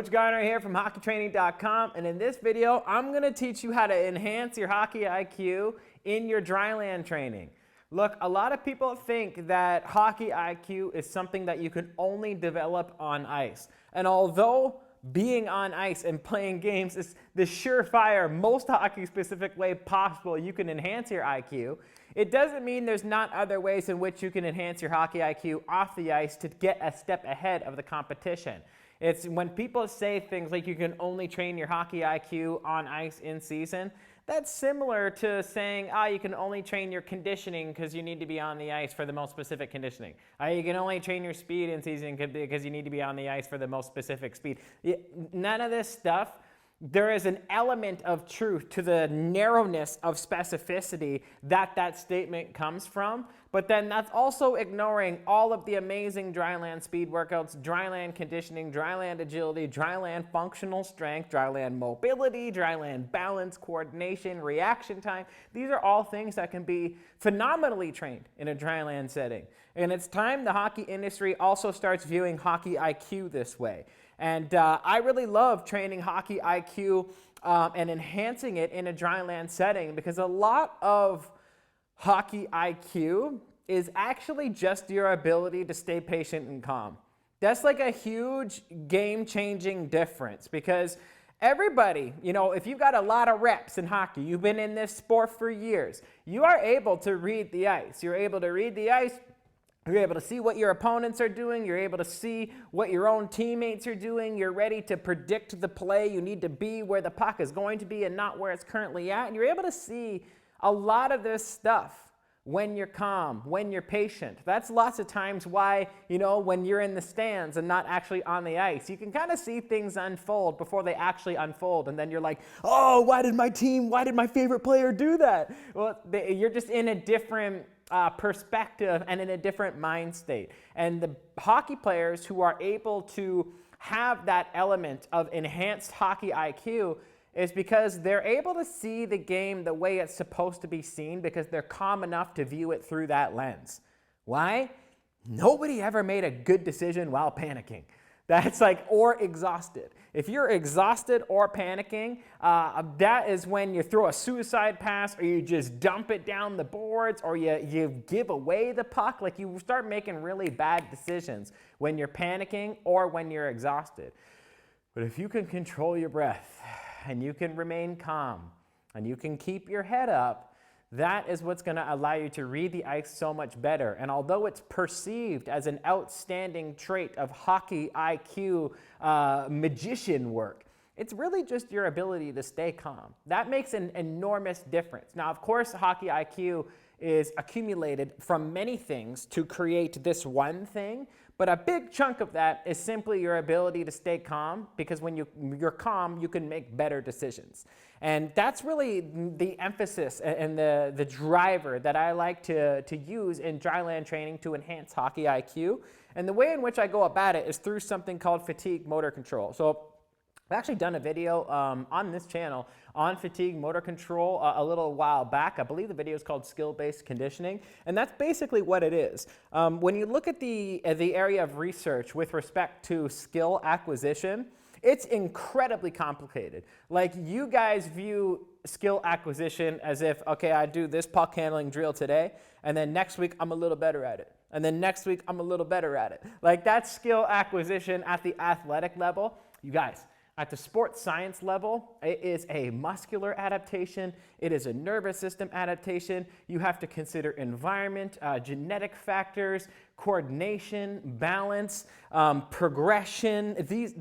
Coach Garner here from hockeytraining.com, and in this video I'm going to teach you how to enhance your hockey IQ in your dryland training. Look, a lot of people think that hockey IQ is something that you can only develop on ice. And although being on ice and playing games is the surefire, most hockey-specific way possible you can enhance your IQ, it doesn't mean there's not other ways in which you can enhance your hockey IQ off the ice to get a step ahead of the competition. It's when people say things like you can only train your hockey IQ on ice in season, that's similar to saying, you can only train your conditioning because you need to be on the ice for the most specific conditioning. You can only train your speed in season because you need to be on the ice for the most specific speed. None of this stuff. There is an element of truth to the narrowness of specificity that statement comes from, but then that's also ignoring all of the amazing dryland speed workouts, dryland conditioning, dryland agility, dryland functional strength, dryland mobility, dryland balance, coordination, reaction time. These are all things that can be phenomenally trained in a dryland setting. And it's time the hockey industry also starts viewing hockey IQ this way. And I really love training hockey IQ and enhancing it in a dryland setting, because a lot of hockey IQ is actually just your ability to stay patient and calm. That's like a huge game-changing difference, because everybody, if you've got a lot of reps in hockey, you've been in this sport for years, you are able to read the ice. You're able to read the ice. You're able to see what your opponents are doing. You're able to see what your own teammates are doing. You're ready to predict the play. You need to be where the puck is going to be and not where it's currently at. And you're able to see a lot of this stuff when you're calm, when you're patient. That's lots of times why, when you're in the stands and not actually on the ice, you can kind of see things unfold before they actually unfold. And then you're like, oh, why did my favorite player do that? Well, you're just in a different perspective and in a different mind state. And the hockey players who are able to have that element of enhanced hockey IQ is because they're able to see the game the way it's supposed to be seen, because they're calm enough to view it through that lens. Why? Nobody ever made a good decision while panicking. That's or exhausted. If you're exhausted or panicking, that is when you throw a suicide pass, or you just dump it down the boards, or you give away the puck. You start making really bad decisions when you're panicking or when you're exhausted. But if you can control your breath, and you can remain calm, and you can keep your head up, that is what's going to allow you to read the ice so much better. And although it's perceived as an outstanding trait of hockey IQ magician work, it's really just your ability to stay calm. That makes an enormous difference. Now, of course, hockey IQ is accumulated from many things to create this one thing, but a big chunk of that is simply your ability to stay calm, because when you're calm, you can make better decisions. And that's really the emphasis and the driver that I like to use in dryland training to enhance hockey IQ. And the way in which I go about it is through something called fatigue motor control. So I've actually done a video on this channel on fatigue motor control a little while back. I believe the video is called skill-based conditioning, and that's basically what it is. When you look at the area of research with respect to skill acquisition, it's incredibly complicated. You guys view skill acquisition as if, okay, I do this puck handling drill today, and then next week I'm a little better at it. And then next week I'm a little better at it. That's skill acquisition at the athletic level. You guys, at the sports science level, it is a muscular adaptation. It is a nervous system adaptation. You have to consider environment, genetic factors, coordination, balance, progression.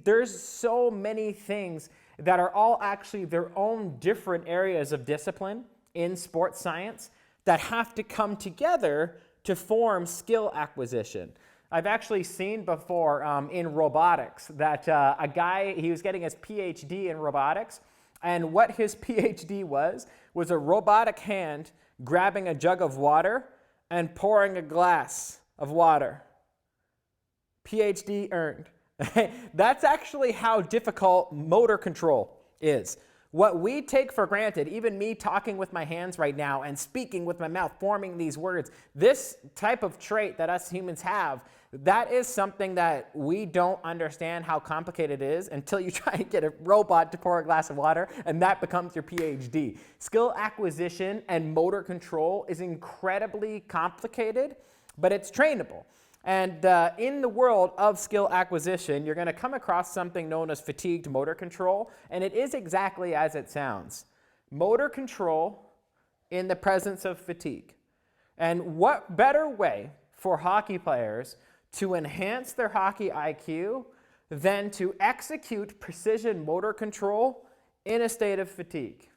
There's so many things that are all actually their own different areas of discipline in sports science that have to come together to form skill acquisition. I've actually seen before in robotics that a guy, he was getting his PhD in robotics, and what his PhD was a robotic hand grabbing a jug of water and pouring a glass of water. PhD earned. That's actually how difficult motor control is. What we take for granted, even me talking with my hands right now and speaking with my mouth, forming these words, this type of trait that us humans have, that is something that we don't understand how complicated it is until you try and get a robot to pour a glass of water, and that becomes your PhD. Skill acquisition and motor control is incredibly complicated, but it's trainable. And in the world of skill acquisition, you're going to come across something known as fatigued motor control, and it is exactly as it sounds. Motor control in the presence of fatigue. And what better way for hockey players to enhance their hockey IQ than to execute precision motor control in a state of fatigue?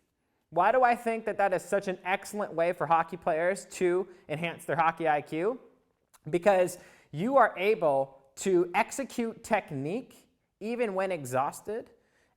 Why do I think that that is such an excellent way for hockey players to enhance their hockey IQ? Because you are able to execute technique even when exhausted,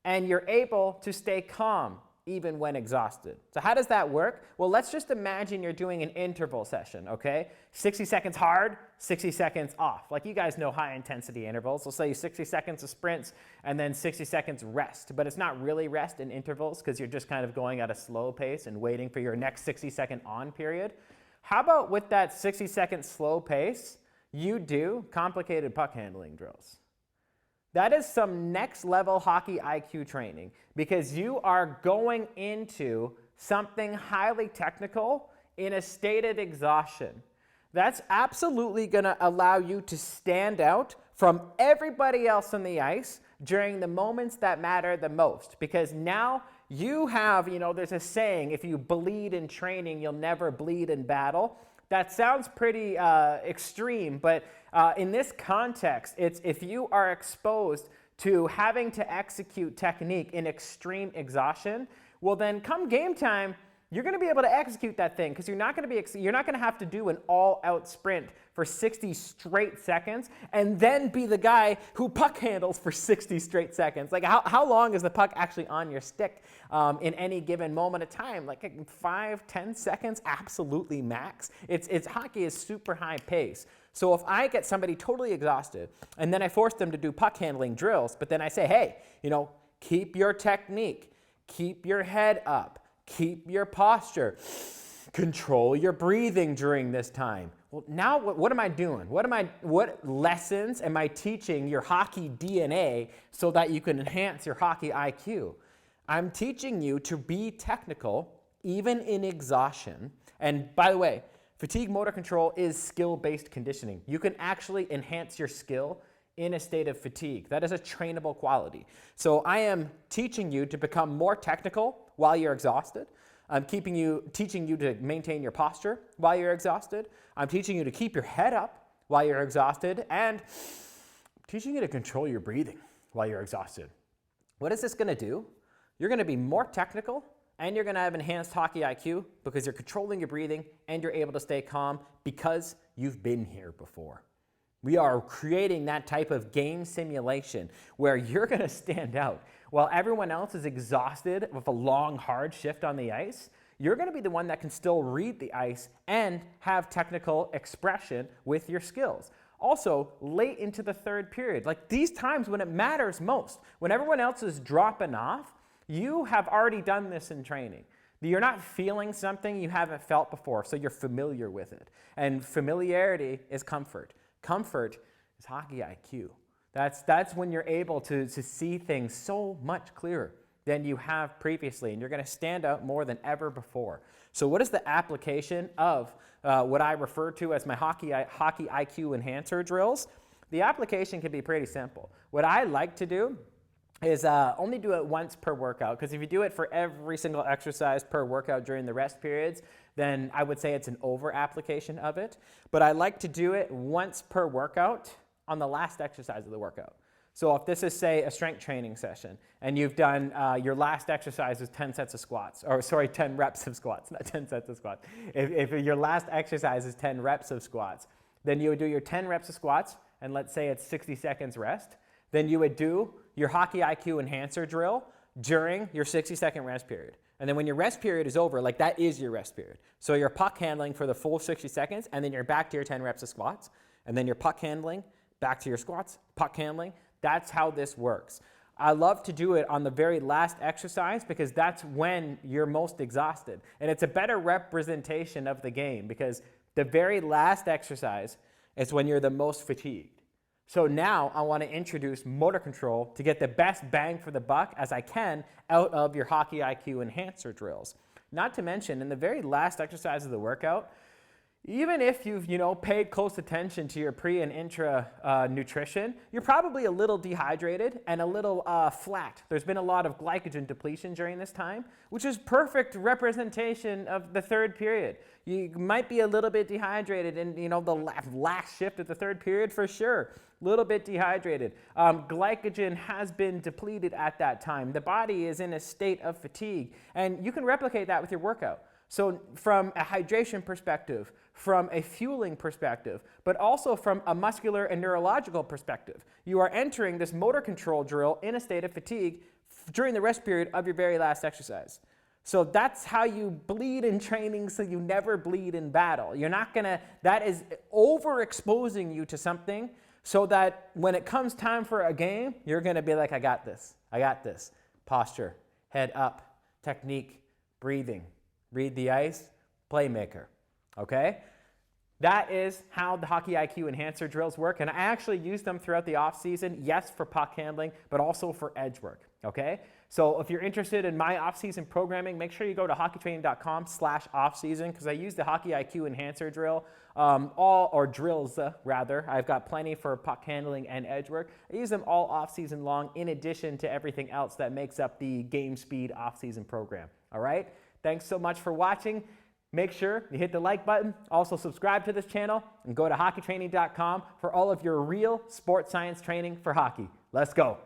and you're able to stay calm even when exhausted. So how does that work? Well, let's just imagine you're doing an interval session, okay? 60 seconds hard, 60 seconds off. Like, you guys know high intensity intervals. We'll say 60 seconds of sprints and then 60 seconds rest. But it's not really rest in intervals because you're just kind of going at a slow pace and waiting for your next 60-second on period. How about with that 60-second slow pace, you do complicated puck handling drills? That is some next level hockey IQ training, because you are going into something highly technical in a state of exhaustion. That's absolutely going to allow you to stand out from everybody else on the ice during the moments that matter the most, because now you have, there's a saying, if you bleed in training, you'll never bleed in battle. That sounds pretty extreme, but in this context, it's if you are exposed to having to execute technique in extreme exhaustion, well then come game time, you're going to be able to execute that thing, because you're not going to have to do an all-out sprint for 60 straight seconds and then be the guy who puck handles for 60 straight seconds. Like, how long is the puck actually on your stick in any given moment of time? Like 5-10 seconds, absolutely max. It's hockey is super high pace. So if I get somebody totally exhausted and then I force them to do puck handling drills, but then I say, hey, keep your technique, keep your head up, keep your posture, control your breathing during this time. Well, now what am I doing? What lessons am I teaching your hockey DNA so that you can enhance your hockey IQ? I'm teaching you to be technical even in exhaustion. And by the way, fatigue motor control is skill-based conditioning. You can actually enhance your skill in a state of fatigue. That is a trainable quality. So I am teaching you to become more technical while you're exhausted. I'm teaching you to maintain your posture while you're exhausted. I'm teaching you to keep your head up while you're exhausted, and I'm teaching you to control your breathing while you're exhausted. What is this going to do? You're going to be more technical, and you're going to have enhanced hockey IQ because you're controlling your breathing and you're able to stay calm because you've been here before. We are creating that type of game simulation where you're going to stand out. While everyone else is exhausted with a long, hard shift on the ice, you're going to be the one that can still read the ice and have technical expression with your skills. Also, late into the third period, like these times when it matters most, when everyone else is dropping off, you have already done this in training. You're not feeling something you haven't felt before, so you're familiar with it. And familiarity is comfort. Comfort is hockey IQ. That's when you're able to see things so much clearer than you have previously, and you're going to stand out more than ever before. So what is the application of what I refer to as my hockey IQ enhancer drills? The application can be pretty simple. What I like to do is only do it once per workout, because if you do it for every single exercise per workout during the rest periods, then I would say it's an over application of it. But I like to do it once per workout on the last exercise of the workout. So if this is, say, a strength training session, and you've done your last exercise is 10 sets of squats, or sorry, 10 reps of squats, not 10 sets of squats. If your last exercise is 10 reps of squats, then you would do your 10 reps of squats, and let's say it's 60 seconds rest. Then you would do your hockey IQ enhancer drill during your 60-second rest period. And then when your rest period is over, like that is your rest period. So you're puck handling for the full 60 seconds, and then you're back to your 10 reps of squats, and then you're puck handling, back to your squats, puck handling. That's how this works. I love to do it on the very last exercise because that's when you're most exhausted. And it's a better representation of the game because the very last exercise is when you're the most fatigued. So now I want to introduce motor control to get the best bang for the buck as I can out of your Hockey IQ enhancer drills. Not to mention, in the very last exercise of the workout, even if you've paid close attention to your pre and intra nutrition, you're probably a little dehydrated and a little flat. There's been a lot of glycogen depletion during this time, which is perfect representation of the third period. You might be a little bit dehydrated in the last shift of the third period for sure. A little bit dehydrated. Glycogen has been depleted at that time. The body is in a state of fatigue, and you can replicate that with your workout. So from a hydration perspective, from a fueling perspective, but also from a muscular and neurological perspective, you are entering this motor control drill in a state of fatigue during the rest period of your very last exercise. So that's how you bleed in training so you never bleed in battle. You're not gonna, that is overexposing you to something so that when it comes time for a game, you're gonna be like, I got this. Posture, head up, technique, breathing. Read the ice, playmaker, okay? That is how the Hockey IQ enhancer drills work, and I actually use them throughout the off season, yes, for puck handling, but also for edge work, okay? So if you're interested in my off-season programming, make sure you go to hockeytraining.com/offseason because I use the Hockey IQ enhancer drill, drills rather. I've got plenty for puck handling and edge work. I use them all off-season long in addition to everything else that makes up the Game Speed off-season program, all right? Thanks so much for watching. Make sure you hit the like button. Also subscribe to this channel and go to hockeytraining.com for all of your real sports science training for hockey. Let's go.